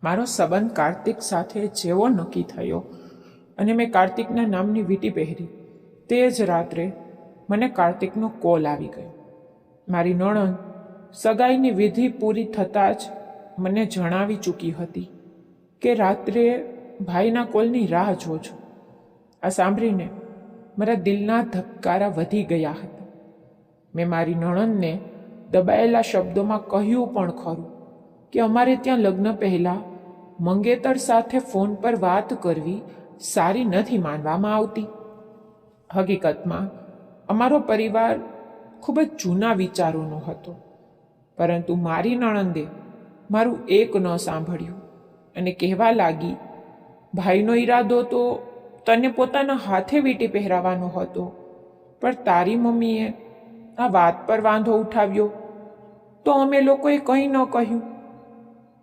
મારો સંબંધ કાર્તિક સાથે જેવો નક્કી થયો અને મેં કાર્તિકના નામની વીંટી પહેરી, તે જ રાત્રે મને કાર્તિકનો કોલ આવી ગયો. મારી નણંદ સગાઈની વિધિ પૂરી થતાં જ મને જણાવી ચૂકી હતી કે રાત્રે ભાઈના કોલની રાહ જોજો. આ સાંભળીને મારા દિલના ધબકારા વધી ગયા હતા. મેં મારી નણંદને દબાયેલા શબ્દોમાં કહ્યું પણ ખરું કે અમારે ત્યાં લગ્ન પહેલાં મંગેતર સાથે ફોન પર વાત કરવી સારી નથી માનવામાં આવતી. હકીકતમાં અમારો પરિવાર ખૂબ જ જૂના વિચારોનો હતો, પરંતુ મારી નણંદે મારું એક ન સાંભળ્યું અને કહેવા લાગી, ભાઈનો ઈરાદો તો તને પોતાના હાથે વીંટી પહેરાવાનો હતો, પણ તારી મમ્મીએ આ વાત પર વાંધો ઉઠાવ્યો તો અમે લોકોએ કંઈ ન કહ્યું.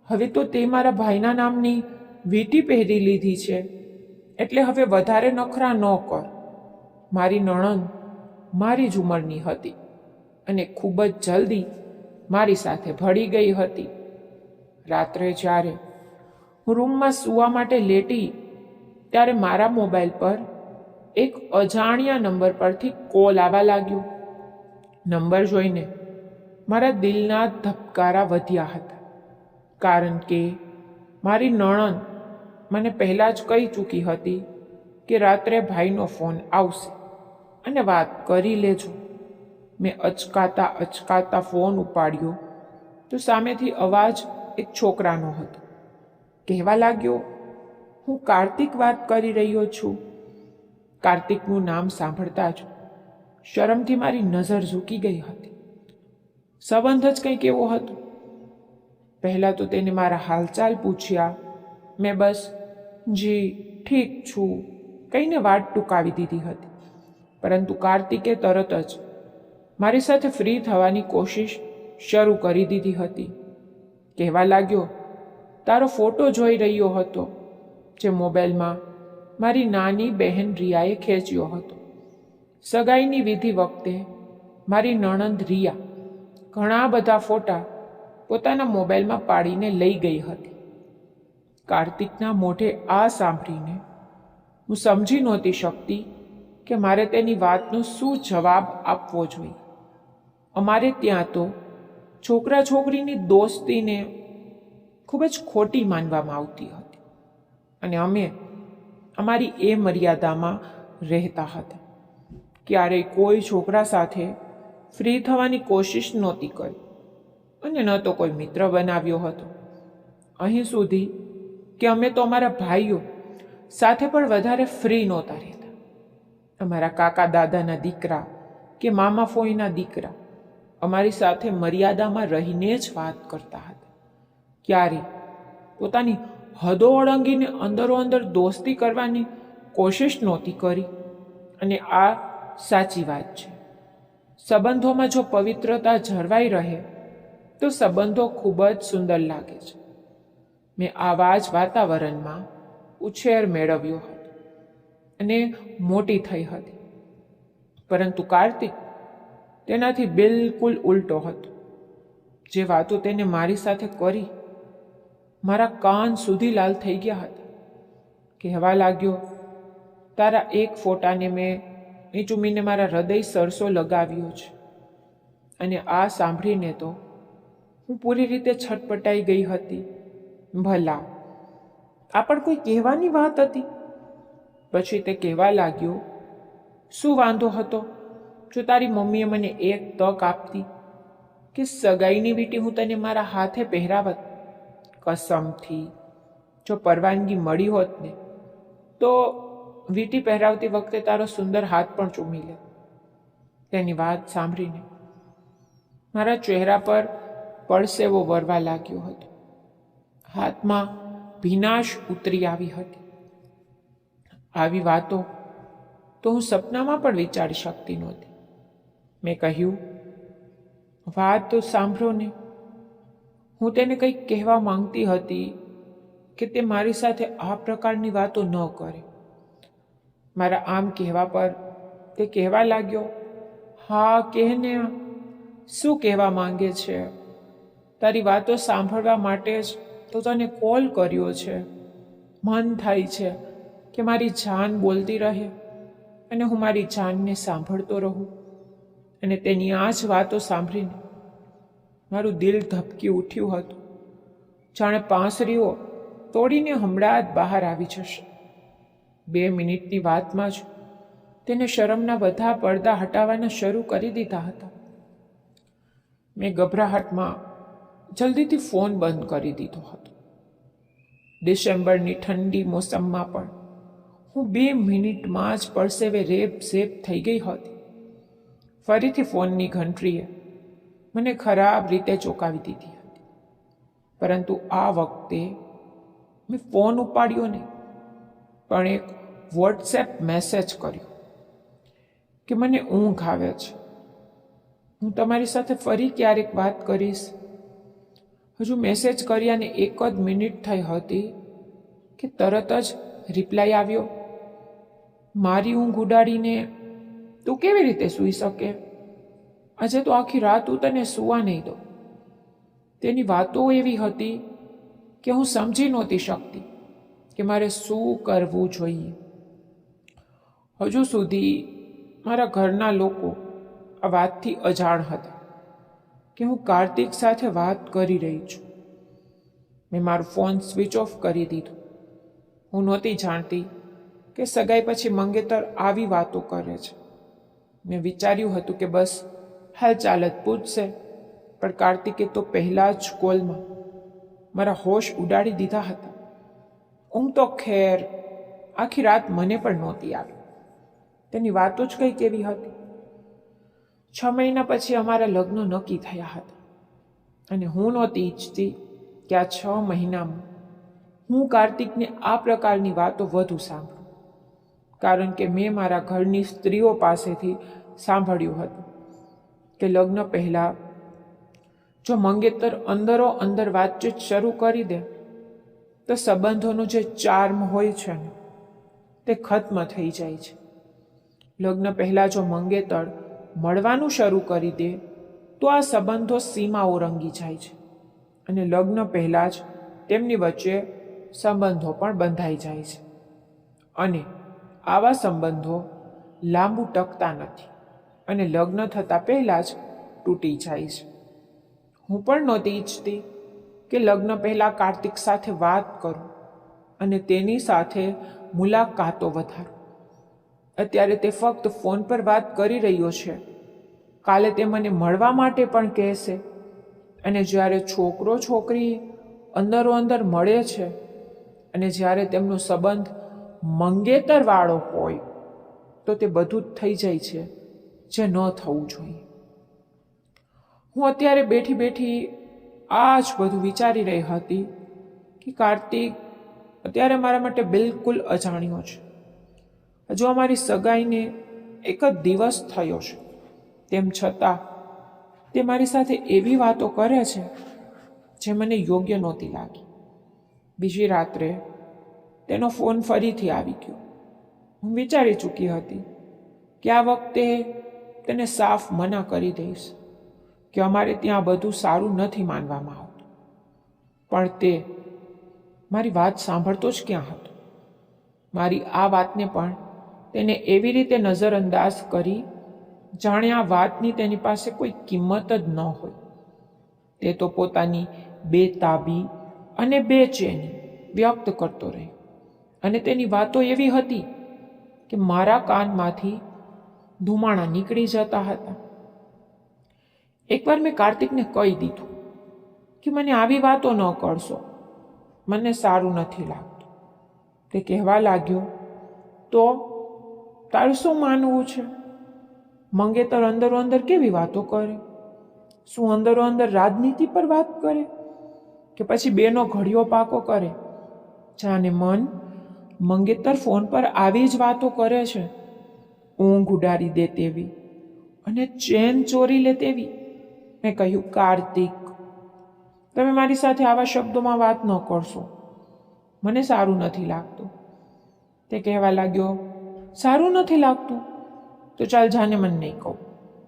હવે તો તે મારા ભાઈના નામની વીંટી પહેરી લીધી છે, એટલે હવે વધારે નખરા ન કર. મારી નણંદ મારી જ ઉંમરની હતી અને ખૂબ જ જલ્દી મારી સાથે ભળી ગઈ હતી. રાત્રે જ્યારે હું રૂમમાં સૂવા માટે લેટી ત્યારે મારા મોબાઈલ પર એક અજાણ્યા નંબર પરથી કોલ આવવા લાગ્યો. નંબર જોઈને મારા દિલના ધબકારા વધ્યા હતા, કારણ કે મારી નણંદ મને પહેલાં જ કહી ચૂકી હતી કે રાત્રે ભાઈનો ફોન આવશે અને વાત કરી લેજો. મેં અચકાતા ફોન ઉપાડ્યો તો સામેથી અવાજ એક છોકરાનો હતો. કહેવા લાગ્યો, હું કાર્તિક વાત કરી રહ્યો છું. કાર્તિકનું નામ સાંભળતા જ શરમથી મારી નજર ઝૂકી ગઈ હતી. સંબંધ જ કંઈક એવો હતો. પહેલાં તો તેને મારા હાલચાલ પૂછ્યા. મેં બસ જી ઠીક છું કહીને વાત ટૂંકાવી દીધી હતી, પરંતુ કાર્તિકે તરત જ મારી સાથે ફ્રી થવાની કોશિશ શરૂ કરી દીધી હતી. કહેવા લાગ્યો, તારો ફોટો જોઈ રહ્યો હતો જે મોબાઈલમાં મારી નાની બહેન રિયાએ ખેંચ્યો હતો. સગાઈની વિધિ વખતે મારી નણંદ રિયા ઘણા બધા ફોટા પોતાના મોબાઈલમાં પાડીને લઈ ગઈ હતી. કાર્તિકના મોઢે આ સાંભળીને હું સમજી નહોતી શકતી કે મારે તેની વાતનો શું જવાબ આપવો જોઈએ. અમારે ત્યાં તો છોકરા છોકરીની દોસ્તીને ખૂબ જ ખોટી માનવામાં આવતી હતી અને અમે અમારી એ મર્યાદામાં રહેતા હતા. ક્યારેય કોઈ છોકરા સાથે ફ્રી થવાની કોશિશ નહોતી કરી અને ન તો કોઈ મિત્ર બનાવ્યો હતો. અહીં સુધી કે અમે તો અમારા ભાઈઓ સાથે પણ વધારે ફ્રી નહોતા રહેતા. અમારા કાકા દાદાના દીકરા કે મામા ફોઈના દીકરા અમારી સાથે મર્યાદામાં રહીને જ વાત કરતા હતા. ક્યારેય પોતાની હદો ઓળંગીને અંદરો અંદર દોસ્તી કરવાની કોશિશ નહોતી કરી. અને આ સાચી વાત છે. સંબંધોમાં જો પવિત્રતા જળવાઈ રહે તો સંબંધો ખૂબ જ સુંદર લાગે છે. મેં આવા જ વાતાવરણમાં ઉછેર મેળવ્યો હતો અને મોટી થઈ હતી, પરંતુ કાર્તિક તેનાથી બિલકુલ ઉલટો હતો. જે વાતો તેને મારી સાથે કરી મારા કાન સુધી લાલ થઈ ગયા હતા. કહેવા લાગ્યો, તારા એક ફોટાને મેં ચૂમીને મારા હૃદય સરસો લગાવ્યો છે. અને આ સાંભળીને તો હું પૂરી રીતે છટપટાઈ ગઈ હતી. ભલા આ પણ કોઈ કહેવાની વાત હતી? પછી તે કહેવા લાગ્યો, શું વાંધો હતો જો તારી મમ્મીએ મને એક તક આપતી કે સગાઈની વીંટી હું તને મારા હાથે પહેરાવત? કસમથી જો પરવાનગી મળી હોત ને તો વીંટી પહેરાવતી વખતે તારો સુંદર હાથ પણ ચૂમી લે. તેની વાત સાંભળીને મારા ચહેરા પર પડસેવો વરવા લાગ્યો હતો. હાથમાં ભીનાશ ઉતરી આવી હતી. આવી વાતો તો હું સપનામાં પણ વિચારી શકતી નહોતી. મેં કહ્યું, વાત તો સાંભળો ને. હું તેને કંઈક કહેવા માંગતી હતી કે તે મારી સાથે આ પ્રકારની વાતો ન કરે. મારા આમ કહેવા પર તે કહેવા લાગ્યો, હા કહેને, શું કહેવા માંગે છે? તારી વાતો સાંભળવા માટે જ તો તને કોલ કર્યો છે. મન થાય છે કે મારી જાન બોલતી રહે અને હું મારી જાનને સાંભળતો રહું. અને તેની આ જ વાતો સાંભળીને મારું દિલ ધબકી ઉઠ્યું હતું, જાણે પાંસરીઓ તોડીને હમણાં જ બહાર આવી જશે. 2 મિનિટની વાતમાં જ તેને શરમના બધા પડદા હટાવવાના શરૂ કરી દીધા હતા. મેં ગભરાહટમાં જલ્દીથી ફોન બંધ કરી દીધો હતો. ડિસેમ્બરની ઠંડી મોસમમાં પણ હું 2 મિનિટમાં જ પરસેવે રેપ ઝેપ થઈ ગઈ હતી. ફરીથી ફોનની ઘંટડીએ મને ખરાબ રીતે ચોંકાવી દીધી હતી. પરંતુ આ વખતે મેં ફોન ઉપાડ્યો નહીં, પણ એક વોટ્સએપ મેસેજ કર્યો કે મને ઊંઘ આવે છે, હું તમારી સાથે ફરી ક્યારેક વાત કરીશ. હજુ મેસેજ કર્યાને 1 જ મિનિટ થઈ હતી કે તરત જ રિપ્લાય આવ્યો, મારી ઊંઘ ઉડાડીને તું કેવી રીતે સૂઈ શકે? આજે તો આખી રાત હું તને સૂવા નહીં દઉં. તેની વાતો એવી હતી કે હું સમજી નહોતી શકતી કે મારે શું કરવું જોઈએ. હજુ સુધી મારા ઘરના લોકો આ વાતથી અજાણ હતા કે હું કાર્તિક સાથે વાત કરી રહી છું. મેં મારો ફોન સ્વિચ ઓફ કરી દીધો. હું નહોતી જાણતી કે સગાઈ પછી મંગેતર આવી વાતો કરે છે. મેં વિચાર્યું હતું કે બસ હાલચાલ જ પૂછશે, પણ કાર્તિકે તો પહેલા જ કોલમાં મારા હોશ ઉડાડી દીધા હતા. ઊંઘ તો ખેર આખી રાત મને પણ નહોતી આવી. તેની વાતો જ કંઈક એવી હતી. 6 મહિના પછી અમારા લગ્ન નક્કી થયા હતા અને હું નહોતી ઈચ્છતી કે આ 6 મહિનામાં હું કાર્તિકને આ પ્રકારની વાતો વધુ સાંભળું, કારણ કે મેં મારા ઘરની સ્ત્રીઓ પાસેથી સાંભળ્યું હતું કે લગ્ન પહેલાં જો મંગેતર અંદરો અંદર વાતચીત શરૂ કરી દે તો સંબંધોનું જે ચાર્મ હોય છે ને તે ખત્મ થઈ જાય છે. લગ્ન પહેલાં જો મંગેતર મળવાનું શરૂ કરી દે તો આ સંબંધો સીમાઓ રંગી જાય છે અને લગ્ન પહેલાં જ તેમની વચ્ચે સંબંધો પણ બંધાઈ જાય છે અને આવા સંબંધો લાંબુ ટકતા નથી અને લગ્ન થતાં પહેલાં જ તૂટી જાય છે. હું પણ નહોતી ઈચ્છતી કે લગ્ન પહેલાં કાર્તિક સાથે વાત કરું અને તેની સાથે મુલાકાતો વધારું. અત્યારે તે ફક્ત ફોન પર વાત કરી રહ્યો છે, કાલે તે મને મળવા માટે પણ કહેશે અને જ્યારે છોકરો છોકરી અંદરો અંદર મળે છે અને જ્યારે તેમનો સંબંધ મંગેતરવાળો હોય તો તે બધું જ થઈ જાય છે જે ન થવું જોઈએ. હું અત્યારે બેઠી બેઠી આ જ બધું વિચારી રહી હતી કે કાર્તિક અત્યારે મારા માટે બિલકુલ અજાણ્યો છે. હજુ અમારી સગાઈને 1 જ દિવસ થયો છે, તેમ છતાં તે મારી સાથે એવી વાતો કરે છે જે મને યોગ્ય નહોતી લાગી. બીજી રાત્રે તેનો ફોન ફરીથી આવી ગયો. હું વિચારી ચૂકી હતી કે આ વખતે તેને સાફ મના કરી દઈશ કે અમારે ત્યાં બધું સારું નથી માનવામાં આવતું, પણ તે મારી વાત સાંભળતો જ ક્યાં હતો. મારી આ વાતને પણ તેને એવી રીતે નજરઅંદાજ કરી જાણે આ વાતની તેની પાસે કોઈ કિંમત જ ન હોય. તે તો પોતાની બેતાબી અને બેચેની વ્યક્ત કરતો રહ્યો અને તેની વાતો એવી હતી કે મારા કાનમાંથી ધુમાડા નીકળી જતા હતા. એકવાર મેં કાર્તિકને કહી દીધું કે મને આવી વાતો ન કરશો, મને સારું નથી લાગતું. તે કહેવા લાગ્યો, તો તારું શું માનવું છે? મંગેતર અંદરો અંદર કેવી વાતો કરે? શું અંદરો અંદર રાજનીતિ પર વાત કરે કે પછી બેનો ઘડિયો પાકો કરે? જાને મન મંગેતર ફોન પર આવી જ વાતો કરે છે, ઊંઘ ઉડાડી દે તેવી અને ચેન ચોરી લે તેવી. મેં કહ્યું, કાર્તિક, તમે મારી સાથે આવા શબ્દોમાં વાત ન કરશો, મને સારું નથી લાગતું. તે કહેવા લાગ્યો, સારું નથી લાગતું તો ચાલ જાને મને નહીં કહું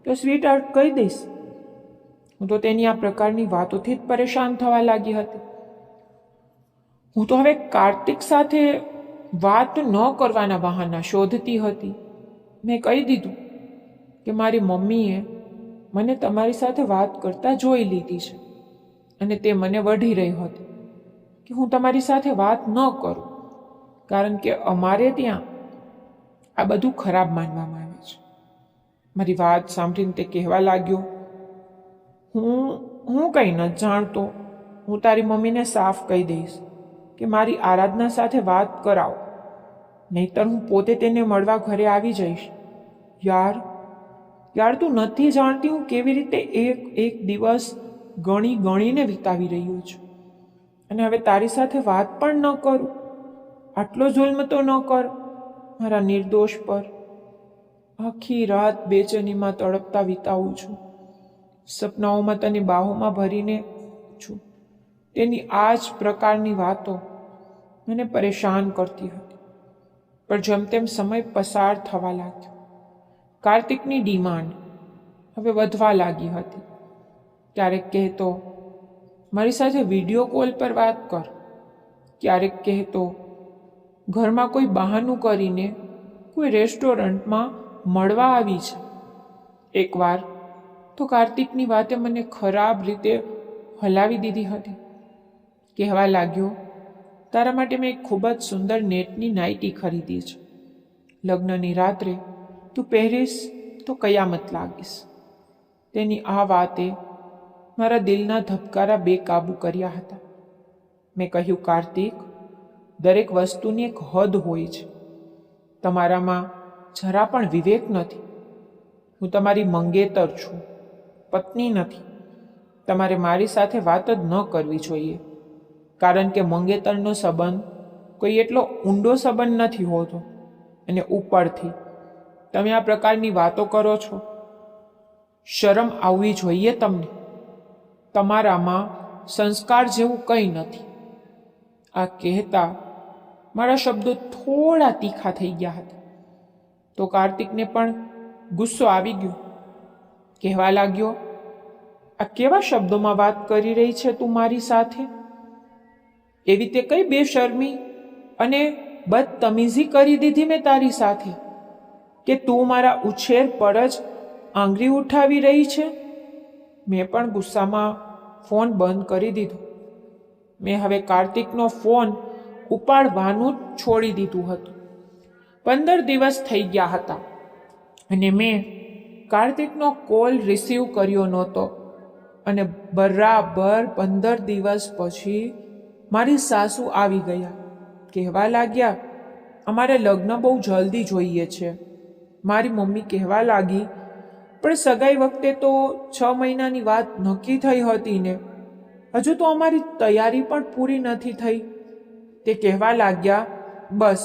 તો સ્વીટ હાર્ટ કહી દઈશ. હું તો તેની આ પ્રકારની વાતોથી જ પરેશાન થવા લાગી હતી. હું તો હવે કાર્તિક સાથે વાત ન કરવાના બહાના શોધતી હતી. મેં કહી દીધું કે મારી મમ્મીએ મને તમારી સાથે વાત કરતા જોઈ લીધી છે અને તે મને વઢી રહી હતી કે હું તમારી સાથે વાત ન કરું, કારણ કે અમારે ત્યાં આ બધું ખરાબ માનવામાં આવે છે. મારી વાત સાંભળીને તે કહેવા લાગ્યો, હું કંઈ ન જાણતો. હું તારી મમ્મીને સાફ કહી દઈશ કે મારી આરાધના સાથે વાત કરાવો, નહીતર હું પોતે તેને મળવા ઘરે આવી જઈશ. યાર તું નથી જાણતી હું કેવી રીતે એક દિવસ ગણીને વિતાવી રહ્યો છું, અને હવે તારી સાથે વાત પણ ન કરું. આટલો જુલ્મ તો ન કર મારા નિર્દોષ પર. આખી રાત બેચેનીમાં તડપતા વિતાવું છું. સપનાઓમાં તને બાહોમાં ભરીને છું. તેની આ જ પ્રકારની વાતો મને પરેશાન કરતી હતી. પણ જેમ તેમ સમય પસાર થવા લાગ્યો. કાર્તિકની ડિમાન્ડ હવે વધવા લાગી હતી. ક્યારેક કહેતો, મારી સાથે વિડીયો કોલ પર વાત કર. ક્યારેક કહેતો, ઘરમાં કોઈ બહાનું કરીને કોઈ રેસ્ટોરન્ટમાં મળવા આવી છે. એકવાર તો કાર્તિકની વાતે મને ખરાબ રીતે હલાવી દીધી હતી. કહેવા લાગ્યો, તારા માટે મેં એક ખૂબ જ સુંદર નેટની નાઇટી ખરીદી છે. લગ્નની રાત્રે તું પહેરીશ તો કયામત લાગીશ. તેની આ વાતે મારા દિલના ધબકારા બેકાબૂ કર્યા હતા. મેં કહ્યું, કાર્તિક, દરેક વસ્તુની એક હદ હોય છે. તમારામાં જરા પણ વિવેક નથી. હું તમારી મંગેતર છું, પત્ની નથી. તમારે મારી સાથે વાત જ ન કરવી જોઈએ, કારણ કે મંગેતરનો સંબંધ કોઈ એટલો ઊંડો સંબંધ નથી હોતો. અને ઉપરથી તમે આ પ્રકારની વાતો કરો છો. શરમ આવવી જોઈએ તમને. તમારામાં સંસ્કાર જેવું કંઈ નથી. આ કહેતા મારા શબ્દો થોડા તીખા થઈ ગયા હતા. તો કાર્તિકને પણ ગુસ્સો આવી ગયો. કહેવા લાગ્યો, આ કેવા શબ્દોમાં વાત કરી રહી છે તું મારી સાથે? એવી તે કઈ બેશરમી અને બદતમીઝી કરી દીધી મેં તારી સાથે કે તું મારા ઉછેર પર જ આંગળી ઉઠાવી રહી છે? મેં પણ ગુસ્સામાં ફોન બંધ કરી દીધો. મેં હવે કાર્તિકનો ફોન ઉપાડવાનું જ છોડી દીધું હતું. 15 દિવસ થઈ ગયા હતા અને મેં કાર્તિકનો કોલ રિસીવ કર્યો નહોતો. અને બરાબર 15 દિવસ પછી મારી સાસુ આવી ગયા. કહેવા લાગ્યા, અમારે લગ્ન બહુ જલ્દી જોઈએ છે. મારી મમ્મી કહેવા લાગી, પણ સગાઈ વખતે તો 6 મહિનાની વાત નક્કી થઈ હતી ને, હજુ તો અમારી તૈયારી પણ પૂરી નથી થઈ. તે કહેવા લાગ્યા, બસ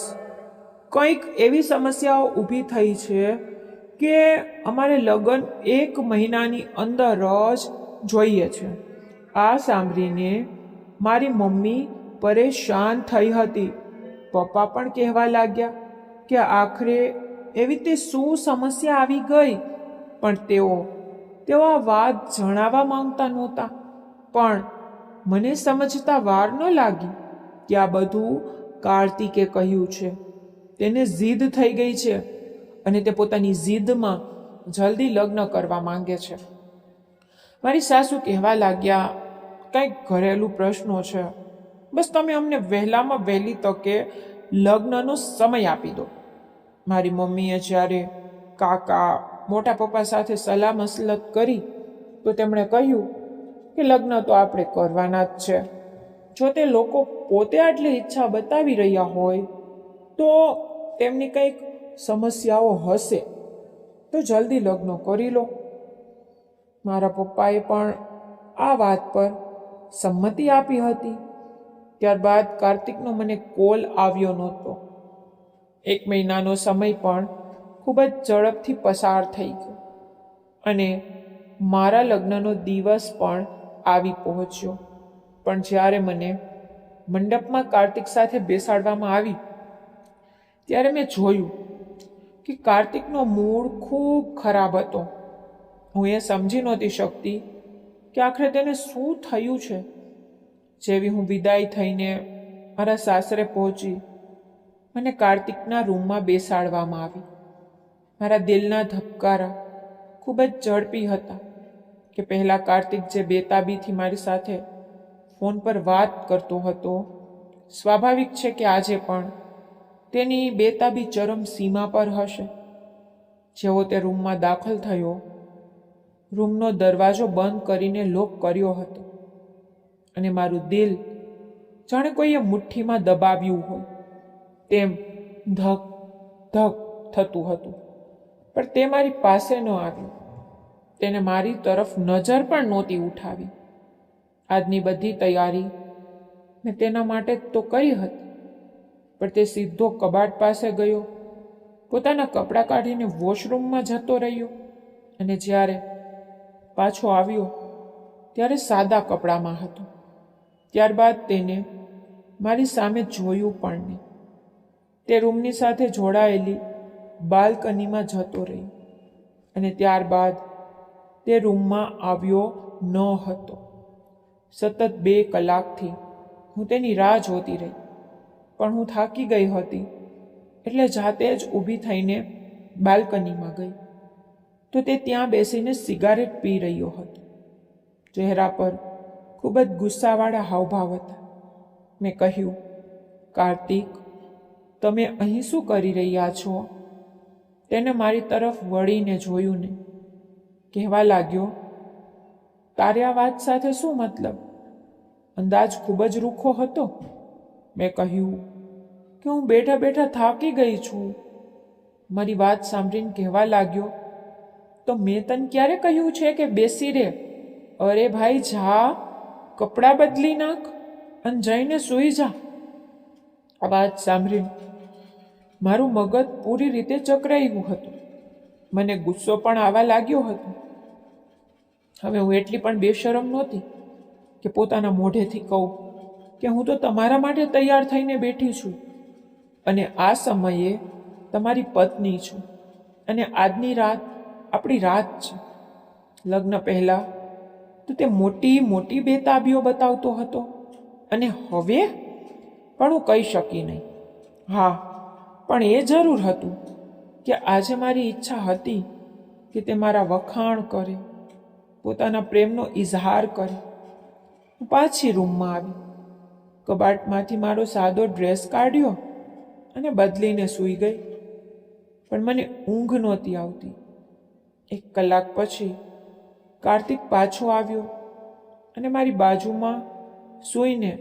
કંઈક એવી સમસ્યાઓ ઊભી થઈ છે કે અમારે લગ્ન 1 મહિનાની અંદર જ જોઈએ છે. આ સાંભળીને મારી મમ્મી પરેશાન થઈ હતી. પપ્પા પણ કહેવા લાગ્યા કે આખરે એવી તે શું સમસ્યા આવી ગઈ. પણ તેઓ આ વાત જણાવવા માંગતા નહોતા. પણ મને સમજતા વાર ન લાગી કે આ બધું કાર્તિકે કહ્યું છે. તેને જીદ થઈ ગઈ છે અને તે પોતાની જીદમાં જલ્દી લગ્ન કરવા માંગે છે. મારી સાસુ કહેવા લાગ્યા, કંઈક ઘરેલું પ્રશ્નો છે, બસ તમે અમને વહેલામાં વહેલી તકે લગ્નનો સમય આપી દો. મારી મમ્મીએ જ્યારે કાકા મોટા પપ્પા સાથે સલાહ મસલત કરી તો તેમણે કહ્યું કે લગ્ન તો આપણે કરવાના જ છે. જો તે લોકો પોતે આટલી ઈચ્છા બતાવી રહ્યા હોય તો તેમની કંઈક સમસ્યાઓ હશે, તો જલ્દી લગ્ન કરી લો. મારા પપ્પાએ પણ આ વાત પર સંમતિ આપી હતી. ત્યારબાદ કાર્તિકનો મને કોલ આવ્યો નહોતો. 1 મહિનાનો સમય પણ ખૂબ જ ઝડપથી પસાર થઈ ગયો અને મારા લગ્નનો દિવસ પણ આવી પહોંચ્યો. પણ જ્યારે મને મંડપમાં કાર્તિક સાથે બેસાડવામાં આવી ત્યારે મેં જોયું કે કાર્તિકનો મૂડ ખૂબ ખરાબ હતો. હું એ સમજી નહોતી શકતી કે આખરે તેને શું થયું છે. જેવી હું વિદાય થઈને મારા સાસરે પહોંચી મને કાર્તિકના રૂમમાં બેસાડવામાં આવી. મારા દિલના ધબકારા ખૂબ જ ઝડપી હતા કે પહેલાં કાર્તિક જે બેતાબીથી મારી સાથે ફોન પર વાત કરતો હતો, સ્વાભાવિક છે કે આજે પણ તેની બેતાબી ચરમ સીમા પર હશે. જેવો તે રૂમમાં દાખલ થયો, રૂમનો દરવાજો બંધ કરીને લોક કર્યો હતો અને મારું દિલ જાણે કોઈએ મુઠ્ઠીમાં દબાવ્યું હોય તેમ ધક ધક થતું હતું. પણ તે મારી પાસે ન આવ્યું. તેને મારી તરફ નજર પણ નહોતી ઉઠાવી. આજની બધી તૈયારી મેં તેના માટે તો કરી હતી, પણ તે સીધો કબાટ પાસે ગયો, પોતાના કપડાં કાઢીને વોશરૂમમાં જતો રહ્યો અને જ્યારે પાછો આવ્યો ત્યારે સાદા કપડામાં હતો. ત્યારબાદ તેને મારી સામે જોયું પણ નહીં. તે રૂમની સાથે જોડાયેલી બાલ્કનીમાં જતો રહ્યો અને ત્યારબાદ તે રૂમમાં આવ્યો ન હતો. સતત 2 કલાકથી હું તેની રાહ જોતી રહી, પણ હું થાકી ગઈ હતી એટલે જાતે જ ઊભી થઈને બાલ્કનીમાં ગઈ તો તે ત્યાં બેસીને સિગારેટ પી રહ્યો હતો. ચહેરા પર ખૂબ જ ગુસ્સાવાળા હાવભાવ હતા. મેં કહ્યું, કાર્તિક, તમે અહીં શું કરી રહ્યા છો? તેને મારી તરફ વળીને જોયું ને કહેવા લાગ્યો, તારે આ વાત સાથે શું મતલબ? અંદાજ ખૂબ જ રૂખો હતો. મેં કહ્યું કે હું બેઠા બેઠા થાકી ગઈ છું. મારી વાત સાંભળીને કહેવા લાગ્યો, તો મેં તને ક્યારે કહ્યું છે કે બેસી રહે? અરે ભાઈ, જા, કપડાં બદલી નાખ અને જઈને સૂઈ જા. આ વાત સાંભળીને મારું મગજ પૂરી રીતે ચક્રાયું હતું. મને ગુસ્સો પણ આવવા લાગ્યો હતો. હવે હું એટલી પણ બેશરમ નહોતી કે પોતાના મોઢેથી કહું કે હું તો તમારા માટે તૈયાર થઈને બેઠી છું અને આ સમયે તમારી પત્ની છું અને આજની રાત આપણી રાત છે. લગ્ન પહેલાં તો તે મોટી મોટી બેતાબીઓ બતાવતો હતો અને હવે પણ હું કહી શકી નહીં. હા, પણ એ જરૂર હતું કે આજે મારી ઈચ્છા હતી કે તે મારા વખાણ કરે, પોતાના પ્રેમનો ઇઝહાર કરે. હું પાછી રૂમમાં આવી, કબાટમાંથી મારો સાદો ડ્રેસ કાઢ્યો અને બદલીને સૂઈ ગઈ. પણ મને ઊંઘ નહોતી આવતી. 1 કલાક પછી કાર્તિક પાછો આવ્યો અને મારી બાજુમાં સૂઈને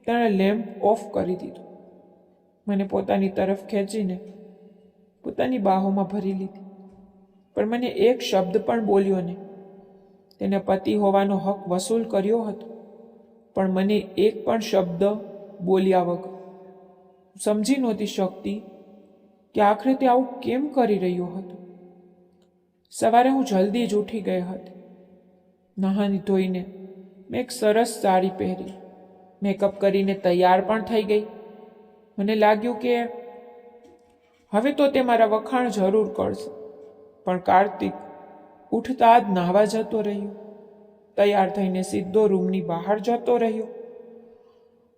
તેણે લેમ્પ ઓફ કરી દીધો. મને પોતાની તરફ ખેંચીને પોતાની બાહોમાં ભરી લીધી, પણ મને એક શબ્દ પણ બોલ્યો નહીં. તેને પતિ હોવાનો હક વસૂલ કર્યો હતો, પણ મને એક પણ શબ્દ બોલ્યા વગર. સમજી નહોતી શકતી કે આખરે તે આવું કેમ કરી રહ્યો હતો. સવારે હું જલ્દી જ ઉઠી ગઈ હતી. નહાની ધોઈને મેં એક સરસ સાડી પહેરી, મેકઅપ કરીને તૈયાર પણ થઈ ગઈ. મને લાગ્યું કે હવે તો તે મારા વખાણ જરૂર કરશે, પણ કાર્તિક ઉઠતા જ નાહવા જતો રહ્યો. તૈયાર થઈને સીધો રૂમની બહાર જતો રહ્યો.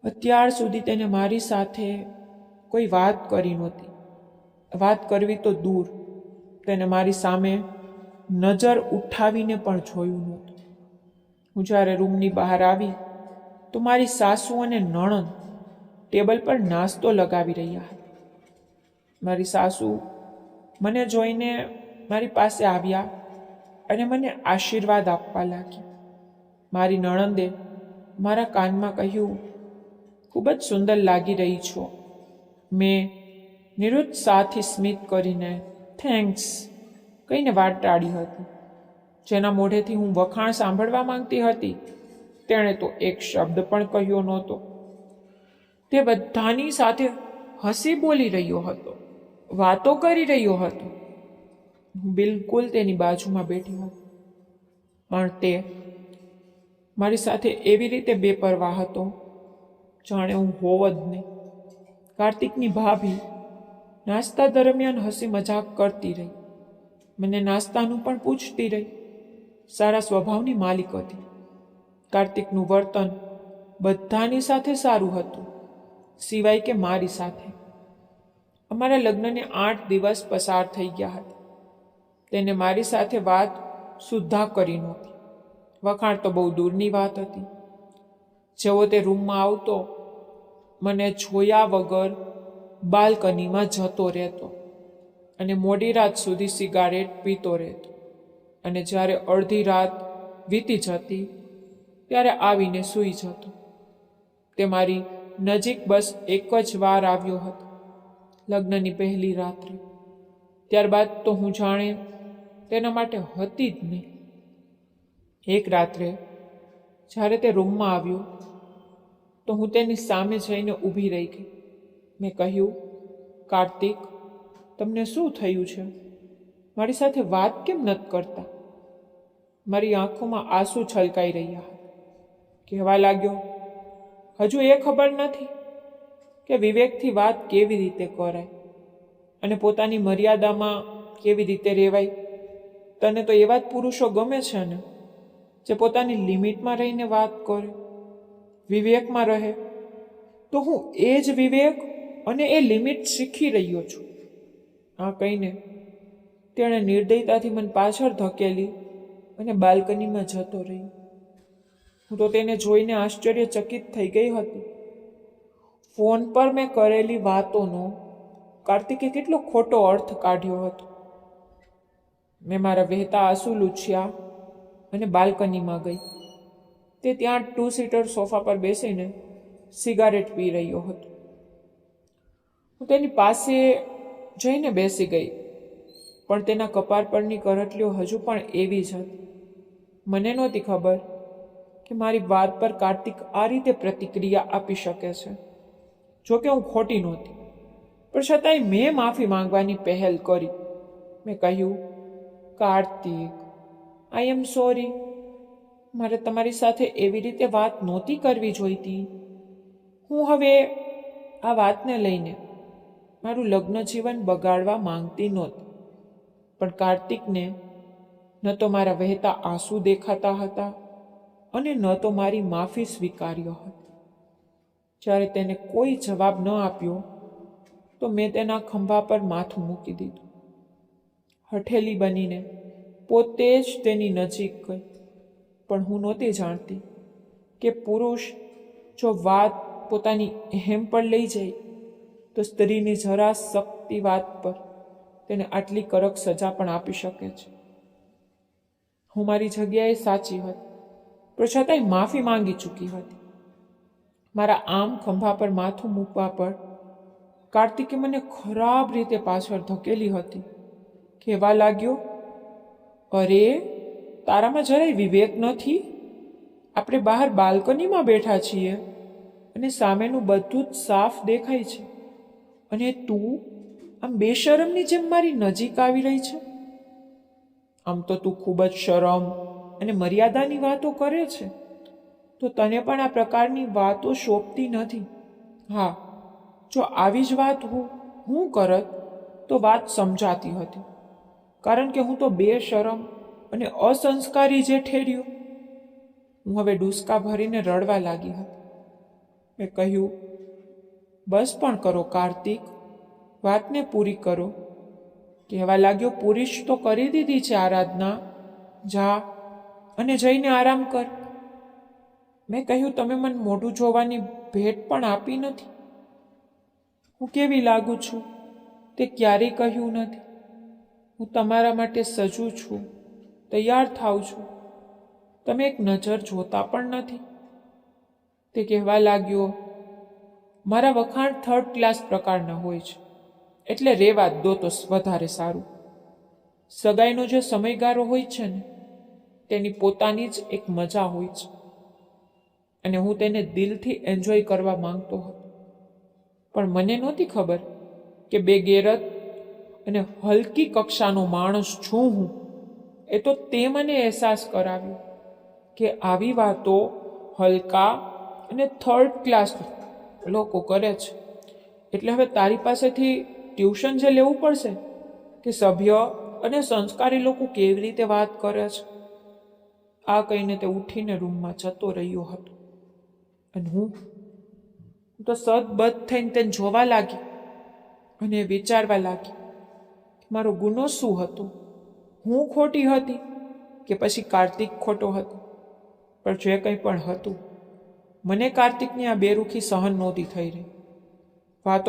અત્યાર સુધી તેને મારી સાથે કોઈ વાત કરી નહોતી. વાત કરવી તો દૂર, તેને મારી સામે નજર ઉઠાવીને પણ જોયું નહોતું. હું જ્યારે રૂમની બહાર આવી તો મારી સાસુ અને નણંદ ટેબલ પર નાસ્તો લગાવી રહ્યા હતા. મારી સાસુ મને જોઈને મારી પાસે આવ્યા અને મને આશીર્વાદ આપવા લાગ્યા. મારી નણંદે મારા કાનમાં કહ્યું, ખૂબ જ સુંદર લાગી રહી છો. મેં નિરુત્સાહથી સ્મિત કરીને થેન્ક્સ કહીને વાત ટાળી હતી. જેના મોઢેથી હું વખાણ સાંભળવા માંગતી હતી તેણે તો એક શબ્દ પણ કહ્યો નહોતો. તે બધાની સાથે હસી બોલી રહ્યો હતો, વાતો કરી રહ્યો હતો. હું બિલકુલ તેની બાજુમાં બેઠી હતી, પણ તે મારી સાથે એવી રીતે બેપરવાહ હતો જાણે હું હોવ જ નહીં. કાર્તિકની ભાભી નાસ્તા દરમિયાન હસી મજાક કરતી રહી, મને નાસ્તાનું પણ પૂછતી રહી. સારા સ્વભાવની માલિક હતી. કાર્તિકનું વર્તન બધાની સાથે સારું હતું, સિવાય કે મારી સાથે. અમારા લગ્નને 8 દિવસ પસાર થઈ ગયા હતા. તેને મારી સાથે વાત સુદ્ધા કરી નહોતી. વખાણ તો બહુ દૂરની વાત હતી. જેવો તે રૂમમાં આવતો, મને જોયા વગર બાલ્કનીમાં જતો રહેતો અને મોડી રાત સુધી સિગારેટ પીતો રહેતો, અને જ્યારે અડધી રાત વીતી જતી ત્યારે આવીને સૂઈ જતો. તે મારી નજીક બસ એક જ વાર આવ્યો હતો, લગ્નની પહેલી રાત્રે. ત્યારબાદ તો હું જાણે તેના માટે હતી જ નહીં. એક રાત્રે જ્યારે તે રૂમમાં આવ્યો તો હું તેની સામે જઈને ઊભી રહી ગઈ. મેં કહ્યું, કાર્તિક, તમને શું થયું છે? મારી સાથે વાત કેમ નથી કરતા? મારી આંખોમાં આંસુ છલકાઈ રહ્યા હતા. કહેવા લાગ્યો, હજુ એ ખબર નથી કે વિવેકથી વાત કેવી રીતે કરાય અને પોતાની મર્યાદામાં કેવી રીતે રહેવાય. તને તો એવા જ પુરુષો ગમે છે ને, જે પોતાની લિમિટમાં રહીને વાત કરે, વિવેકમાં રહે. તો હું એ જ વિવેક અને એ લિમિટ શીખી રહ્યો છું. આ કહીને તેણે નિર્દયતાથી મને પાછળ ધકેલી અને બાલ્કનીમાં જતો રહ્યો. હું તો તેને જોઈને આશ્ચર્યચકિત થઈ ગઈ હતી. ફોન પર મેં કરેલી વાતોનો કાર્તિકે કેટલો ખોટો અર્થ કાઢ્યો હતો. મેં મારા વહેતા આંસુ લૂછ્યા અને બાલ્કનીમાં ગઈ. તે ત્યાં 2 સીટર સોફા પર બેસીને સિગારેટ પી રહ્યો હતો. હું તેની પાસે જઈને બેસી ગઈ, પણ તેના કપાળ પરની કરટલીઓ હજુ પણ એવી જ હતી. મને નહોતી ખબર કે મારી વાત પર કાર્તિક આ રીતે પ્રતિક્રિયા આપી શકે છે. જોકે હું ખોટી નહોતી, પણ છતાંય મેં માફી માંગવાની પહેલ કરી. મેં કહ્યું, કાર્તિક, આઈ એમ સોરી. મારે તમારી સાથે એવી રીતે વાત નહોતી કરવી જોઈતી. હું હવે આ વાતને લઈને મારું લગ્ન જીવન બગાડવા માંગતી નહોતી, પણ કાર્તિકને ન તો મારા વહેતા આંસુ દેખાતા હતા અને ન તો મારી માફી સ્વીકાર્યો હતી. જ્યારે તેને કોઈ જવાબ ન આપ્યો તો મેં તેના ખંભા પર માથું મૂકી દીધું. હઠેલી બનીને પોતે જ તેની નજીક ગઈ. પણ હું નહોતી જાણતી કે પુરુષ જો વાત પોતાની અહેમ પર લઈ જાય તો સ્ત્રીની જરા શક્તિ વાત પર તેને આટલી કડક સજા પણ આપી શકે છે. હું મારી જગ્યાએ સાચી હતી, પણ છતાંય માફી માંગી ચૂકી હતી. મારા આમ ખંભા પર માથું મૂકવા પર કાર્તિકે મને ખરાબ રીતે પાછળ ધકેલી હતી. કહેવા લાગ્યો, અરે, તારામાં જરાય વિવેક નથી. આપણે બહાર બાલ્કનીમાં બેઠા છીએ અને સામેનું બધું જ સાફ દેખાય છે, અને તું આમ બેશરમની જેમ મારી નજીક આવી રહી છે. આમ તો તું ખૂબ જ શરમ અને મર્યાદાની વાતો કરે છે, તો તને પણ આ પ્રકારની વાતો શોભતી નથી. હા, જો આવી જ વાત હું કરત તો વાત સમજાતી હતી, કારણ કે હું તો બેશરમ અને અસંસ્કારી જે ઠેર્યો. હું હવે ડૂસકા ભરીને રડવા લાગી હતી. મેં કહ્યું, બસ પણ કરો કાર્તિક, વાતને પૂરી કરો. કહેવા લાગ્યો, પૂરી તો કરી દીધી છે આરાધના, જા અને જઈને આરામ કર. મેં કહ્યું, તમે મને મોઢું જોવાની ભેટ પણ આપી નથી. હું કેવી લાગુ છું તે ક્યારેય કહ્યું નથી. હું તમારા માટે સજુ છું, તૈયાર થાઉં છું. તમે એક નજર જોતા પણ નથી. તે કહેવા લાગ્યો, મારા વખાણ 3rd ક્લાસ પ્રકારના હોય છે, એટલે રેવા દો તો વધારે સારું. સગાઈનો જે સમયગાળો હોય છે ને, તેની પોતાની જ એક મજા હોય છે, અને હું તેને દિલથી એન્જોય કરવા માંગતો હતો. પણ મને નહોતી ખબર કે બેગેરત અને હલકી કક્ષાનો માણસ છું હું. એ તો તે મને અહેસાસ કરાવ્યો કે આવી વાતો હલકા અને 3rd ક્લાસ લોકો કરે છે. એટલે હવે તારી પાસેથી ટ્યુશન જે લેવું પડશે કે સભ્ય અને સંસ્કારી લોકો કેવી રીતે વાત કરે છે. આ કહીને તે ઉઠીને રૂમમાં જતો રહ્યો હતો, અને હું હું તો સદબદ થઈને તેને જોવા લાગી અને વિચારવા લાગી મારો ગુનો શું હતો, હું ખોટી હતી કે પછી કાર્તિક ખોટો હતો. પણ જે કંઈ પણ હતું, મને કાર્તિકની આ બેરૂખી સહન નહોતી થઈ રહી.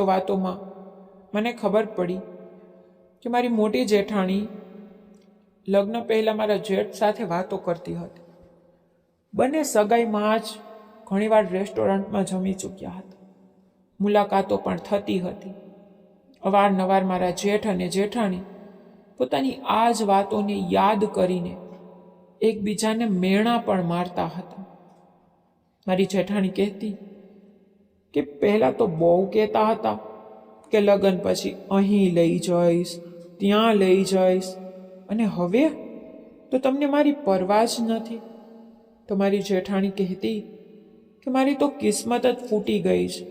વાતોમાં મને ખબર પડી કે મારી મોટી જેઠાણી લગ્ન પહેલાં મારા જેઠ સાથે વાતો કરતી હતી. બંને સગાઈમાં જ ઘણીવાર રેસ્ટોરન્ટમાં જમી ચૂક્યા હતા. મુલાકાતો પણ થતી હતી. અવારનવાર મારા જેઠ અને જેઠાણી પોતાની આ જ વાતોને યાદ કરીને એકબીજાને મેણા પણ મારતા હતા. મારી જેઠાણી કહેતી કે પહેલાં તો બહુ કહેતા હતા કે લગ્ન પછી અહીં લઈ જઈશ, ત્યાં લઈ જઈશ, અને હવે તો તમને મારી પરવા જ નથી. તો મારી જેઠાણી કહેતી કે મારી તો કિસ્મત જ ફૂટી ગઈ છે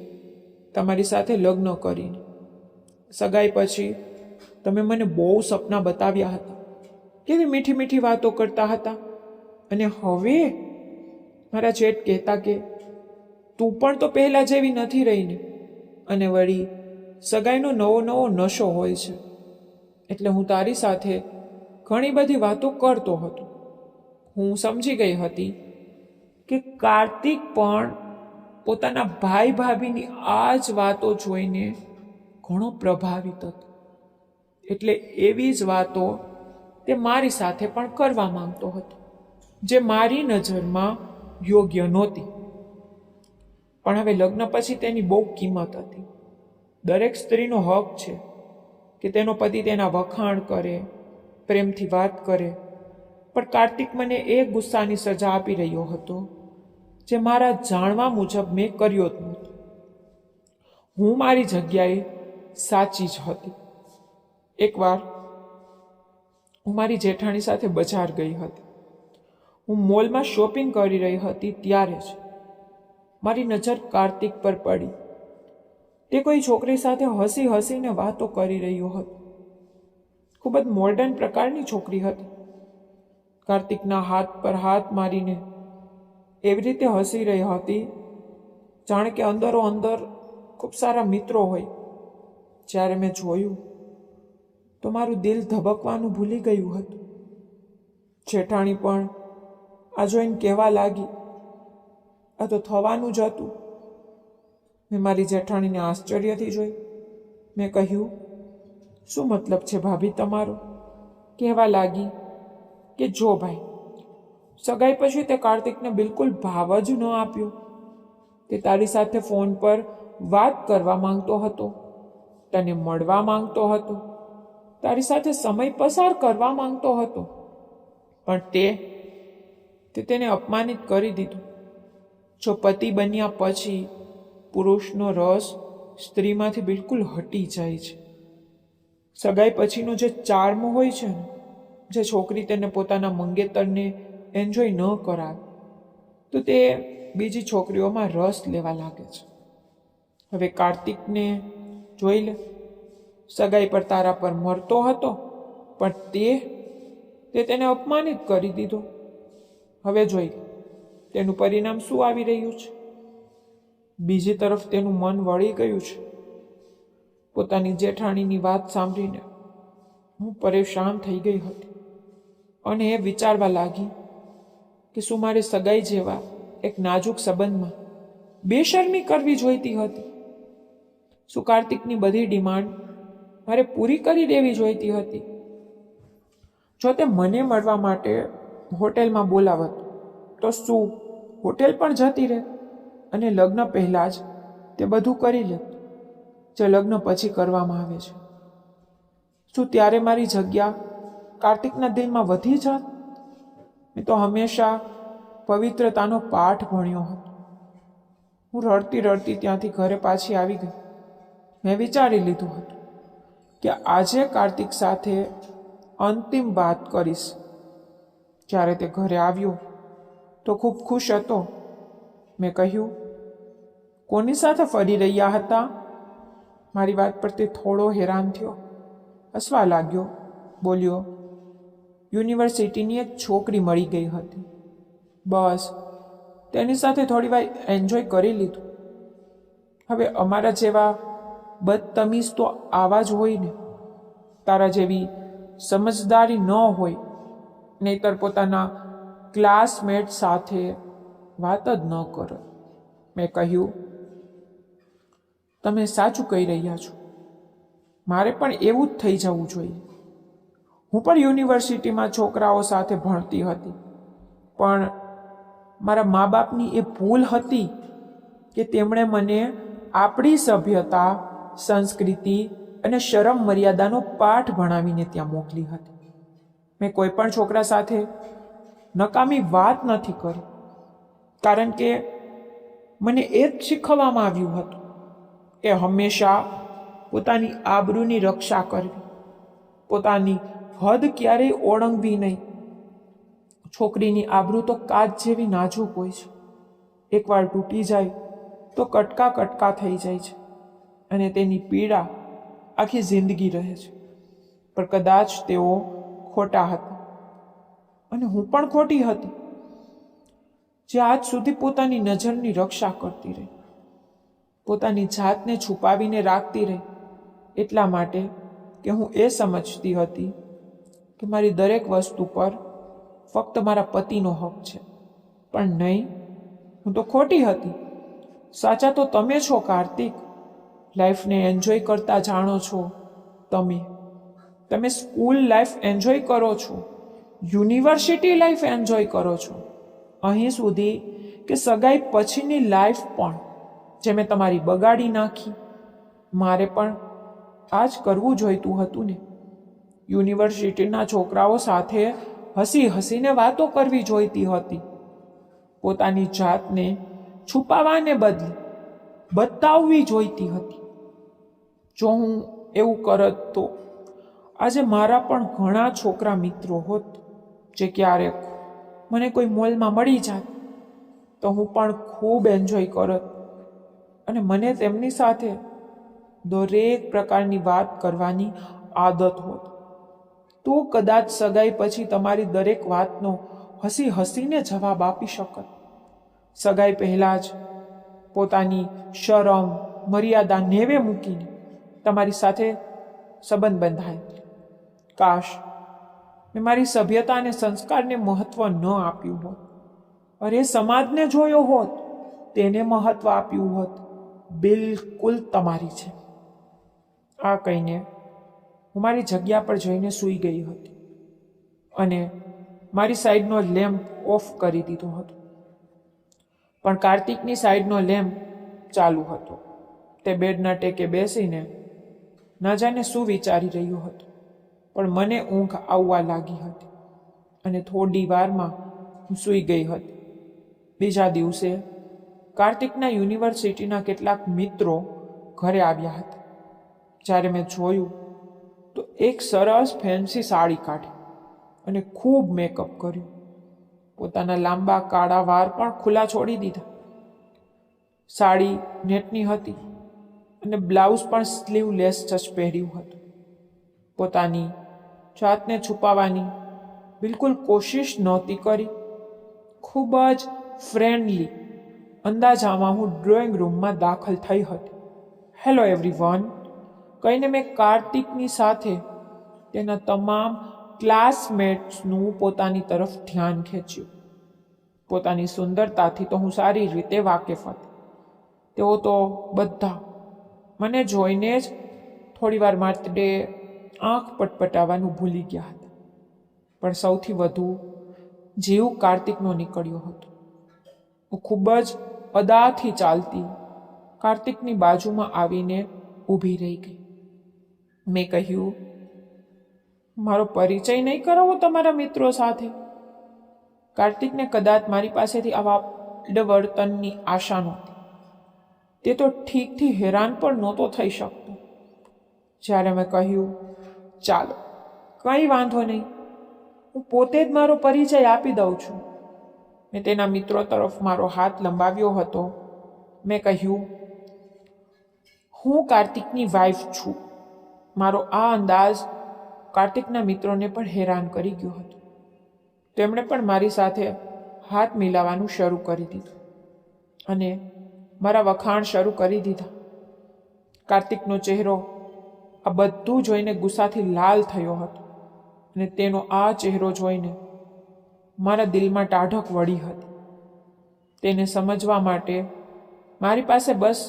તમારી સાથે લગ્ન કરીને. સગાઈ પછી તમે મને બહુ સપના બતાવ્યા હતા, કેવી મીઠી મીઠી વાતો કરતા હતા, અને હવે મારા જેઠ કહેતા કે તું પણ તો પહેલાં જેવી નથી રહીને, અને વળી સગાઈનો નવો નશો હોય છે, એટલે હું તારી સાથે ઘણી બધી વાતો કરતો હતો. હું સમજી ગઈ હતી કે કાર્તિક પણ પોતાના ભાઈ ભાભીની આ જ વાતો જોઈને ઘણો પ્રભાવિત હતો, એટલે એવી જ વાતો તે મારી સાથે પણ કરવા માંગતો હતો, જે મારી નજરમાં યોગ્ય નહોતી. પણ હવે લગ્ન પછી તેની બહુ કિંમત હતી. દરેક સ્ત્રીનો હક છે કે તેનો પતિ તેના વખાણ કરે, પ્રેમથી વાત કરે. પણ કાર્તિક મને એ ગુસ્સાની સજા આપી રહ્યો હતો જે મારા જાણવા મુજબ મેં કર્યો જ નહોતો. હું મારી જગ્યાએ સાચી જ હતી. એકવાર હું મારી જેઠાણી સાથે બજાર ગઈ હતી. હું મોલમાં શોપિંગ કરી રહી હતી ત્યારે જ મારી નજર કાર્તિક પર પડી. તે કોઈ છોકરી સાથે હસી હસીને વાતો કરી રહ્યો હતો. ખૂબ જ મોડર્ન પ્રકારની છોકરી હતી. કાર્તિકના હાથ પર હાથ મારીને એવી રીતે હસી રહી હતી જાણે કે અંદરો અંદર ખૂબ સારા મિત્રો હોય. જ્યારે મેં જોયું તો મારું દિલ ધબકવાનું ભૂલી ગયું હતું. જેઠાણી પણ આ જોઈને કહેવા લાગી, આ તો થવાનું જ હતું. મેં મારી જેઠાણીને આશ્ચર્યથી જોઈ. મેં કહ્યું, શું મતલબ છે ભાભી તમારો? કહેવા લાગી કે જો ભાઈ, સગાઈ પછી તે કાર્તિકને બિલકુલ ભાવ જ ન આપ્યો. તે તારી સાથે ફોન પર વાત કરવા માંગતો હતો, તને મળવા માંગતો હતો, તારી સાથે સમય પસાર કરવા માંગતો હતો, પણ તેને અપમાનિત કરી દીધું. જો પતિ બન્યા પછી પુરુષનો રસ સ્ત્રીમાંથી બિલકુલ હટી જાય છે. સગાઈ પછીનો જે ચાર્મ હોય છે ને, જે છોકરી તેને પોતાના મંગેતરને એન્જોય ન કરાવે તો તે બીજી છોકરીઓમાં રસ લેવા લાગે છે. હવે કાર્તિકને જોઈ લે, સગાઈ પર તારા પર મરતો હતો, પણ તે તેને અપમાનિત કરી દીધો. હવે જોઈ તેનું પરિણામ શું આવી રહ્યું છે. બીજી તરફ તેનું મન વળી ગયું છે. પોતાની જેઠાણીની વાત સાંભળીને હું પરેશાન થઈ ગઈ હતી અને એ વિચારવા લાગી કે શું મારે સગાઈ જેવા એક નાજુક સંબંધમાં બેશરમી કરવી જોઈતી હતી? શું કાર્તિકની બધી ડિમાન્ડ મારે પૂરી કરી દેવી જોઈતી હતી? જો તે મને મળવા માટે હોટેલમાં બોલાવત તો શું હોટેલ પણ જતી રહે અને લગ્ન પહેલાં જ તે બધું કરી લેત જે લગ્ન પછી કરવામાં આવે છે? શું ત્યારે મારી જગ્યા કાર્તિકના દિલમાં વધી જાત? મેં તો હંમેશા પવિત્રતાનો પાઠ ભણ્યો હતો. હું રડતી રડતી ત્યાંથી ઘરે પાછી આવી ગઈ. મેં વિચારી લીધું હતું કે આજે કાર્તિક સાથે અંતિમ વાત કરીશ. જ્યારે તે ઘરે આવ્યો તો ખૂબ ખુશ હતો. મેં કહ્યું, કોની સાથે ફરી રહ્યા હતા? મારી વાત પર તે થોડો હેરાન થયો, હસવા લાગ્યો, બોલ્યો, યુનિવર્સિટીની એક છોકરી મળી ગઈ હતી, બસ તેની સાથે થોડી વાર એન્જોય કરી લીધું. હવે અમારા જેવા બદતમીઝ તો આવા જ હોય ને. તારા જેવી સમજદારી ન હોય, નહીતર પોતાના ક્લાસમેટ સાથે વાત જ ન કરો. મેં કહ્યું, તમે સાચું કહી રહ્યા છો. મારે પણ એવું જ થઈ જવું જોઈએ. હું પણ યુનિવર્સિટીમાં છોકરાઓ સાથે ભણતી હતી, પણ મારા મા બાપની એ ભૂલ હતી કે તેમણે મને આપણી સભ્યતા, સંસ્કૃતિ અને શરમ મર્યાદાનો પાઠ ભણાવીને ત્યાં મોકલી હતી. મેં કોઈ પણ છોકરા સાથે નકામી વાત નથી કરી, કારણ કે મને એ જ શીખવવામાં આવ્યું હતું કે હંમેશા પોતાની આબરૂની રક્ષા કરવી, પોતાની હદ ક્યારેય ઓળંગવી નહીં. છોકરીની આબરૂ તો કાચ જેવી નાજુક હોય છે. એકવાર તૂટી જાય તો કટકા કટકા થઈ જાય છે અને તેની પીડા આખી જિંદગી રહે છે. પણ કદાચ તેઓ ખોટા હતા અને હું પણ ખોટી હતી, જે આજ સુધી પોતાની નજરની રક્ષા કરતી રહી, પોતાની જાતને છુપાવીને રાખતી રહી, એટલા માટે કે હું એ સમજતી હતી કે મારી દરેક વસ્તુ પર ફક્ત મારા પતિનો હક છે. પણ નહીં, હું તો ખોટી હતી. સાચા તો તમે છો કાર્તિક. લાઈફને એન્જોય કરતા જાણો છો તમે સ્કૂલ લાઈફ એન્જોય કરો છો, યુનિવર્સિટી લાઈફ એન્જોય કરો છો, અહીં સુધી કે સગાઈ પછીની લાઈફ પણ, જે મેં તમારી બગાડી નાખી. મારે પણ આ જ કરવું જોઈતું હતું ને. યુનિવર્સિટીના છોકરાઓ સાથે હસી હસીને વાતો કરવી જોઈતી હતી. પોતાની જાતને છુપાવાને બદલે બતાવવી જોઈતી હતી. જો હું એવું કરત તો આજે મારા પણ ઘણા છોકરા મિત્રો હોત, જે ક્યારેક મને કોઈ મોલમાં મળી જાત તો હું પણ ખૂબ એન્જોય કરત અને મને તેમની સાથે દરેક પ્રકારની વાત કરવાની આદત હોત. તો કદાચ સગાઈ પછી તમારી દરેક વાતનો હસી હસીને જવાબ આપી શકત. સગાઈ પહેલાં જ પોતાની શરમ મર્યાદા નેવે મૂકીને તમારી સાથે સંબંધ બંધાય. કાશ મેં મારી સભ્યતા અને સંસ્કારને મહત્વ ન આપ્યું હોત. અરે સમાજને જોયો હોત, તેને મહત્વ આપ્યું હોત. બિલકુલ તમારી છે. આ કહીને હું મારી જગ્યા પર જઈને સૂઈ ગઈ હતી અને મારી સાઈડનો લેમ્પ ઓફ કરી દીધો હતો. પણ કાર્તિકની સાઈડનો લેમ્પ ચાલુ હતો. તે બેડના ટેકે બેસીને ન જાણે શું વિચારી રહ્યો હતો, પણ મને ઊંઘ આવવા લાગી હતી અને થોડી વારમાં હું સૂઈ ગઈ હતી. બીજા દિવસે કાર્તિકના યુનિવર્સિટીના કેટલાક મિત્રો ઘરે આવ્યા હતા. જ્યારે મેં જોયું તો એક સરસ ફેન્સી સાડી કાઢી અને ખૂબ મેકઅપ કર્યું. પોતાના લાંબા કાળા વાળ પણ ખુલ્લા છોડી દીધા. સાડી નેટની હતી અને બ્લાઉઝ પણ સ્લીવલેસ જ પહેર્યું હતું. પોતાની જાતને છુપાવવાની બિલકુલ કોશિશ નહોતી કરી. ખૂબ જ ફ્રેન્ડલી અંદાજામાં હું ડ્રોઈંગ રૂમમાં દાખલ થઈ હતી. હેલો એવરીવન કહીને મેં કાર્તિકની સાથે તેના તમામ ક્લાસમેટ્સનું પોતાની તરફ ધ્યાન ખેંચ્યું. પોતાની સુંદરતાથી તો હું સારી રીતે વાકેફ હતી. તેઓ તો બધા મને જોઈને જ થોડીવાર માટે આંખ પટપટાવવાનું ભૂલી ગયા હતા. પણ સૌથી વધુ જીવ કાર્તિકનો નીકળ્યો હતો. હું ખૂબ જ અદાથી ચાલતી કાર્તિકની બાજુમાં આવીને ઊભી રહી ગઈ. મેં કહ્યું, મારો પરિચય નહીં કરાવો તમારા મિત્રો સાથે. કાર્તિકને કદાચ મારી પાસેથી આવા વર્તનની આશા નહોતી. તે તો ઠીકથી હેરાન પણ નહોતો થઈ શકતો. જ્યારે મેં કહ્યું, ચાલો કંઈ વાંધો નહીં, હું પોતે જ મારો પરિચય આપી દઉં છું. મેં તેના મિત્રો તરફ મારો હાથ લંબાવ્યો હતો. મેં કહ્યું, હું કાર્તિકની વાઈફ છું. મારો આ અંદાજ કાર્તિકના મિત્રોને પણ હેરાન કરી ગયો હતો. તેમણે પણ મારી સાથે હાથ મિલાવવાનું શરૂ કરી દીધું અને મારા વખાણ શરૂ કરી દીધા. કાર્તિકનો ચહેરો આ બધું જોઈને ગુસ્સાથી લાલ થયો હતો અને તેનો આ ચહેરો જોઈને મારા દિલમાં ટાઢક વળી હતી. તેને સમજવા માટે મારી પાસે બસ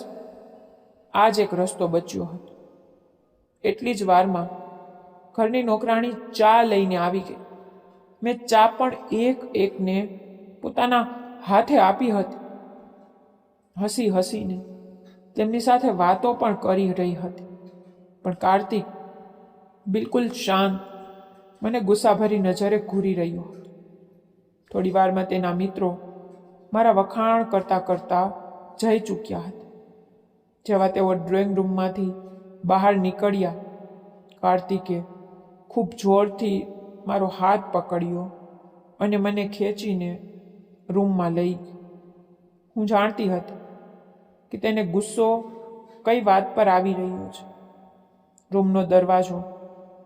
આ જ એક રસ્તો બચ્યો હતો. એટલી જ વારમાં ઘરની નોકરાણી ચા લઈને આવી ગઈ. મેં ચા પણ એક એકને પોતાના હાથે આપી હતી. હસી હસીને તેમની સાથે વાતો પણ કરી રહી હતી. પણ કાર્તિક બિલકુલ શાંત મને ગુસ્સાભરી નજરે ઘૂરી રહ્યો હતો. થોડી વારમાં તેના મિત્રો મારા વખાણ કરતા કરતા જઈ ચૂક્યા હતા. જેવા તેઓ ડ્રોઈંગ રૂમમાંથી બહાર નીકળ્યા, કાર્તિકે ખૂબ જોરથી મારો હાથ પકડ્યો અને મને ખેંચીને રૂમમાં લઈ ગઈ. હું જાણતી હતી કે તેને ગુસ્સો કઈ વાત પર આવી રહ્યો છે. રૂમનો દરવાજો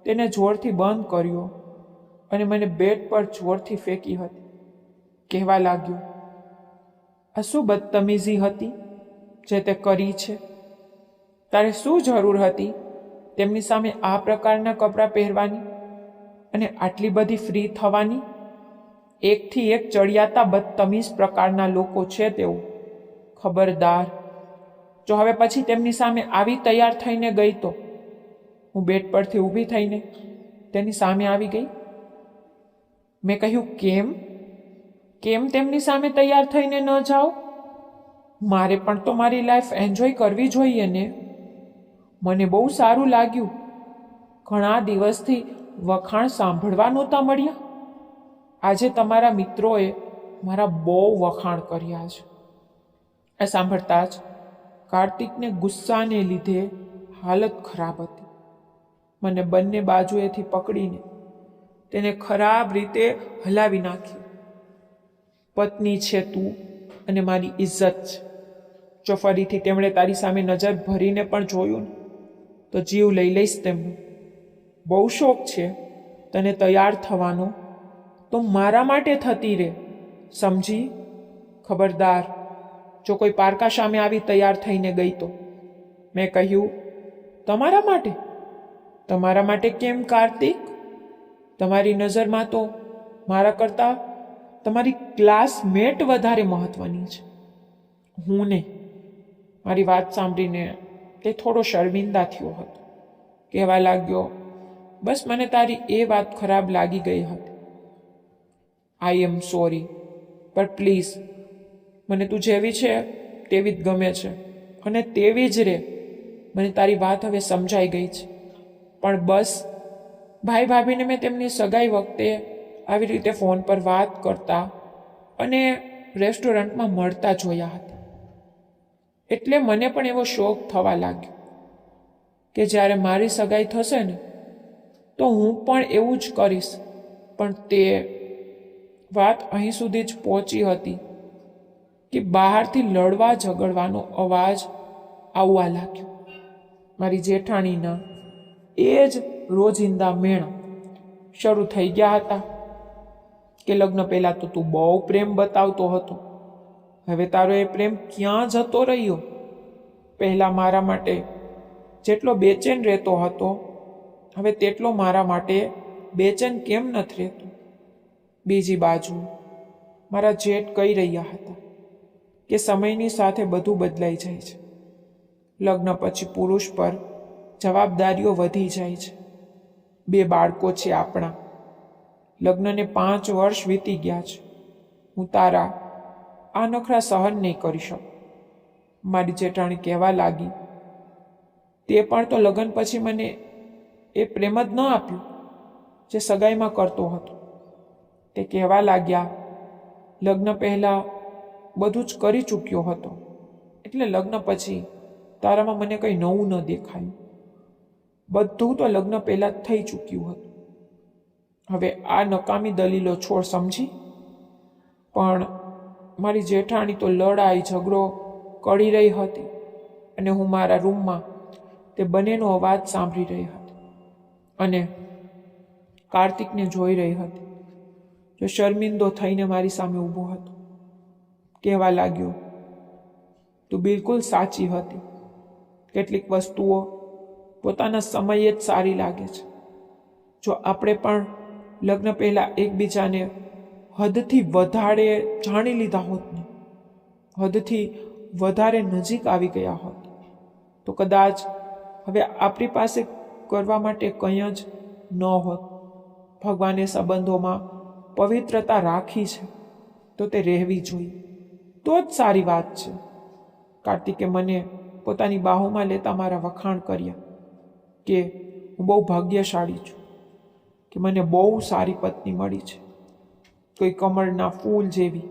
તેને જોરથી બંધ કર્યો અને મને બેડ પર જોરથી ફેંકી હતી. કહેવા લાગ્યો, આ શું બદતમીઝી હતી જે તે કરી છે? તારે શું જરૂર હતી તેમની સામે આ પ્રકારના કપડાં પહેરવાની અને આટલી બધી ફ્રી થવાની? એકથી એક ચડિયાતા બદતમીઝ પ્રકારના લોકો છે તેઓ. ખબરદાર, જો હવે પછી તેમની સામે આવી તૈયાર થઈને ગઈ તો. હું બેડ પરથી ઊભી થઈને તેની સામે આવી ગઈ. મેં કહ્યું, કેમ તેમની સામે તૈયાર થઈને ન જાઓ? મારે પણ તો મારી લાઈફ એન્જોય કરવી જોઈએ ને. મને બહુ સારું લાગ્યું. ઘણા દિવસથી વખાણ સાંભળવા નહોતા મળ્યા. આજે તમારા મિત્રોએ મારા બહુ વખાણ કર્યા છે. આ સાંભળતા જ કાર્તિકને ગુસ્સાને લીધે હાલત ખરાબ હતી. મને બંને બાજુએથી પકડીને તેને ખરાબ રીતે હલાવી નાખ્યો. પત્ની છે તું અને મારી ઇજ્જત છે. જો ફરીથી તેમણે તારી સામે નજર ભરીને પણ જોયું ને તો જીવ લઈ લઈશ તેમનો. બહુ શોખ છે તને તૈયાર થવાનો, તો મારા માટે થતી રહે, સમજી? ખબરદાર, જો કોઈ પારકા સામે આવી તૈયાર થઈને ગઈ તો. મેં કહ્યું, તમારા માટે? તમારા માટે કેમ કાર્તિક? તમારી નજરમાં તો મારા કરતાં તમારી ક્લાસમેટ વધારે મહત્વની છે. હું ને. મારી વાત સાંભળીને તે થોડો શર્મિંદા થયો હતો. કહેવા લાગ્યો, બસ મને તારી એ વાત ખરાબ લાગી ગઈ હતી. આઈ એમ સોરી, પણ પ્લીઝ, મને તું જેવી છે તેવી જ ગમે છે અને તેવી જ રે. મને તારી વાત હવે સમજાઈ ગઈ છે. પણ બસ, ભાઈ ભાભીને મેં તેમની સગાઈ વખતે આવી રીતે ફોન પર વાત કરતા અને રેસ્ટોરન્ટમાં મળતા જોયા હતા. એટલે મને પણ એવો શોખ થવા લાગ્યો કે જ્યારે મારી સગાઈ થશે ને તો હું પણ એવું જ કરીશ. પણ તે વાત અહીં સુધી જ પહોંચી હતી કે બહારથી લડવા ઝઘડવાનો અવાજ આવવા લાગ્યો. મારી જેઠાણીના એ જ રોજિંદા મેણા શરૂ થઈ ગયા હતા કે લગ્ન પહેલાં તો તું બહુ પ્રેમ બતાવતો હતો, હવે તારો એ પ્રેમ ક્યાં જતો રહ્યો? પહેલાં મારા માટે જેટલો બેચેન રહેતો હતો, હવે તેટલો મારા માટે બેચેન કેમ નથી રહેતો? બીજી બાજુ મારા જેઠ કહી રહ્યા હતા કે સમયની સાથે બધું બદલાઈ જાય છે. લગ્ન પછી પુરુષ પર જવાબદારીઓ વધી જાય છે. 2 બાળકો છે આપણા. લગ્નને 5 વર્ષ વીતી ગયા છે. હું તારા આ નખરા સહન નહીં કરી શકું. મારી જેઠાણી કહેવા લાગી, તે પણ તો લગ્ન પછી મને એ પ્રેમ જ ન આપ્યું જે સગાઈમાં કરતો હતો. તે કહેવા લાગ્યા, લગ્ન પહેલાં બધું જ કરી ચૂક્યો હતો, એટલે લગ્ન પછી તારામાં મને કંઈ નવું ન દેખાયું. બધું તો લગ્ન પહેલાં જ થઈ ચૂક્યું હતું. હવે આ નકામી દલીલો છોડ, સમજી? પણ મારી જેઠાણી તો લડાઈ ઝઘડો કરી રહી હતી અને હું મારા રૂમમાં તે બંનેનો અવાજ સાંભળી રહી હતી અને કાર્તિકને જોઈ રહી હતી, જો શર્મિંદો થઈને મારી સામે ઊભો હતો. કહેવા લાગ્યો, તું બિલકુલ સાચી હતી. કેટલીક વસ્તુઓ પોતાના સમયે જ સારી લાગે છે. જો આપણે પણ લગ્ન પહેલાં એકબીજાને હદથી વધારે જાણી લીધા હોત ને, હદથી વધારે નજીક આવી ગયા હોત, તો કદાચ હવે આપણી પાસે કરવા માટે કંઈ જ ન હોત. ભગવાને સંબંધોમાં પવિત્રતા રાખી છે તો તે રહેવી જોઈએ, તો જ સારી વાત છે. કાર્તિકે મને પોતાની બાહોમાં લેતા મારા વખાણ કર્યા કે હું બહુ ભાગ્યશાળી છું, કે મને બહુ સારી પત્ની મળી છે, કોઈ કમળના ફૂલ જેવી,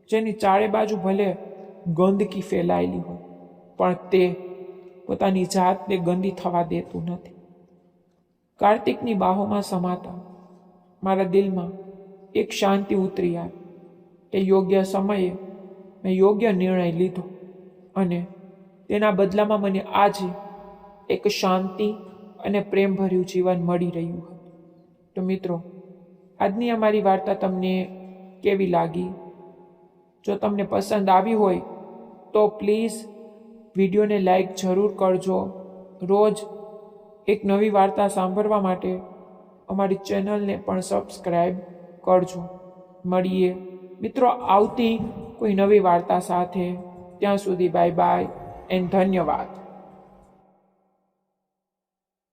જેની ચારે બાજુ ભલે ગંદકી ફેલાયેલી હોય પણ તે પોતાની જાતને ગંદી થવા દેતું નથી. કાર્તિકની બાહોમાં સમાતા મારા દિલમાં એક શાંતિ ઉતરી આવી કે યોગ્ય સમયે મેં યોગ્ય નિર્ણય લીધો અને તેના બદલામાં મને આજે એક શાંતિ અને પ્રેમભર્યું જીવન મળી રહ્યું હતું. તો મિત્રો, આજની અમારી વાર્તા તમને કેવી લાગી? જો તમને પસંદ આવી હોય તો પ્લીઝ વિડીયોને લાઈક જરૂર કરજો. રોજ એક નવી વાર્તા સાંભળવા માટે અમારી ચેનલને પણ સબસ્ક્રાઈબ કરજો. મળીએ મિત્રો આવતી કોઈ નવી વાર્તા સાથે. ત્યાં સુધી બાય બાય એન્ડ ધન્યવાદ.